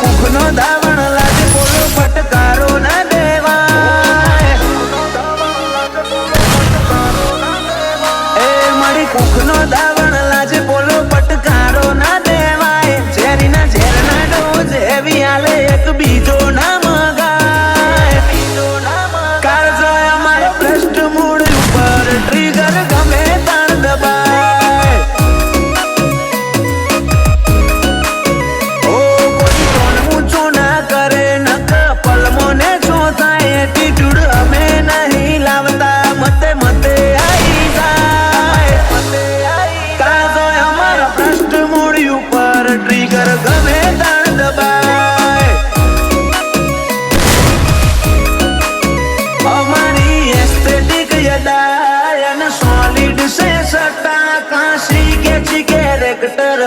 કુખનો દાવણ લાગે બોલો ફટકારો ના દેવાય એ મારી કુખનો દાવણ લાગે બોલો ફટકારો ના દેવાય ઝેરીના ઝેરના ડોઝ એવી આલે એક બીજો ના મગાય કાળજો અમારો ભ્રષ્ટ મૂળ ઉપર ટ્રિગર ગમે તાણ દબાય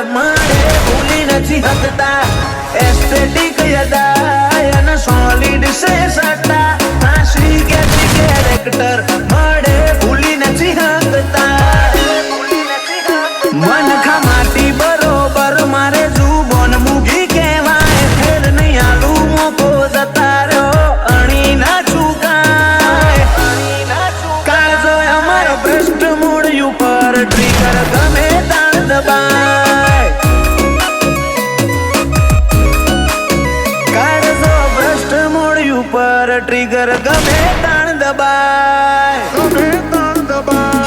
મારે ભૂલી નથી હકતા એસ્થેટિક યદાયન સોલિડ સે સટ્ટા હાસી કે કેરેક્ટર મારે ભૂલી નથી હકતા મન ખમાટી બરોબર મારે જુબોન મૂગી કહેવાય ફેર નહીં આલુ મોકો જતા રહ્યો અણી ના ચૂકાય કાળજો અમારો ભ્રષ્ટ મૂળ ઉપર ટ્રિગર ગમે તાણ દબાય કાળજો ભ્રષ્ટ મૂળ ઉપર ટ્રિગર ગમે તાણ દબાય ગમે તાણ દબાય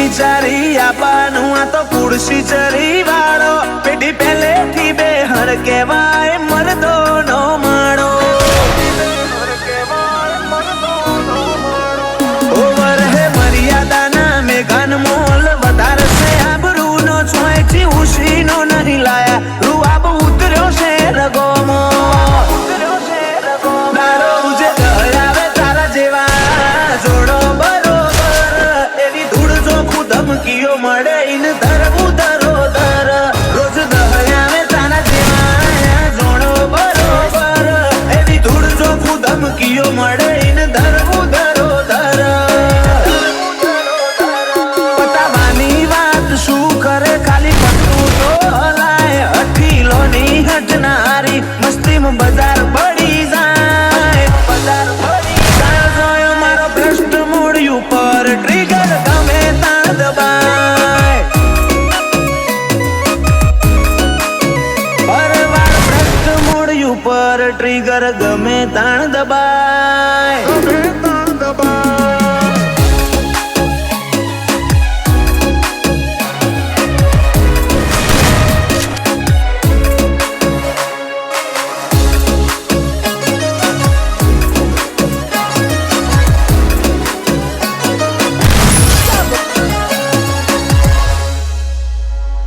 વિચારી આપવાનું આ તો કુર્સી ચરી વાળો પેઢી પહેલેથી બેહર કહેવાય મરદો નો માળો ઓવર હે મર્યાદાના મેઘાન મોલ વધારશે આબરૂ નો છોયથી ઉશીનો નહીં લાયા રૂઆબ ઉતર્યો છે રગોમો દારો ઉજે આવે તારા જેવા જોડો ધમકીઓ મળે ઇન ધરવું ધરોધર રોજ દહયાવે તારા જેવા જોડો બરોબર એવી ધૂળ ચોખ્ખું ધમકીઓ મળે ઇન ધરવું ધરોધર પતાવાની વાત શું કરે ખાલી પત્તું તો હલાય અઠીલોની હટનારી મસ્તીમાં બજાર પડી જાય બજાર પડી જાય જોયો મારો ભ્રષ્ટ મૂળ ઉપર ટ્રિગર ગમે તાણ દબાય પરવાર ભ્રષ્ટ મૂળ ઉપર ટ્રિગર ગમે તાણ દબાય ગમે તાણ દબાય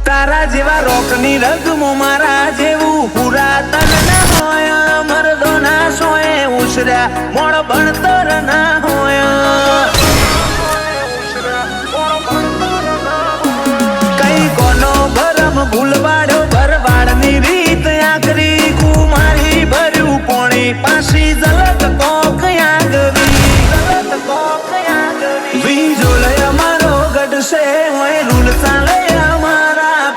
તારા જેવા રોકની રગમો મારા જેવું પુરાતન ના હોય મરદો ના સોએ ઉછર્યા મોડ ભણતર ના હોય કઈ કોનો ભરમ ભૂલવાડ્યો ભરવાડની રીત આખરી કુમારી ભર્યું પોણી પાછી ઝલક કોક આગવી વીજોલય અમારો ગઢશે હોય રૂલ ચાલે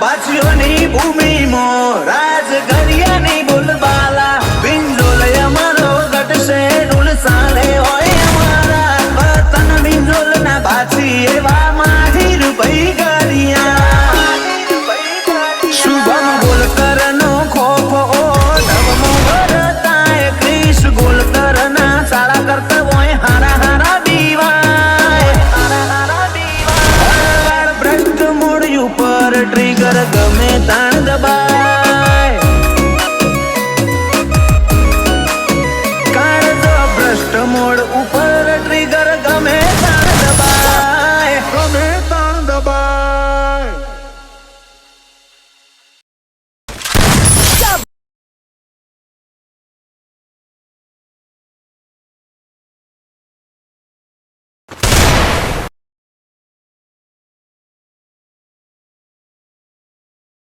પાછીઓની ભૂમિમાં રાજ ઘરિયાની બોલબાલા વિંજોલય અમારો ગટશે રૂલ ચાલે હોય અમારા વતન વિંજોલ ના પાછી એવા માહિર ભાઈ ઘરિયા શુભમ ગોલકર નો ખોફો નવમો વરતાય ક્રિશ ગોલકર ના શાળા કરતા હોય હારા હારા દીવાય ભ્રષ્ટ મૂળ ઉપર ટ્રિગર ગમે તાણ દબાય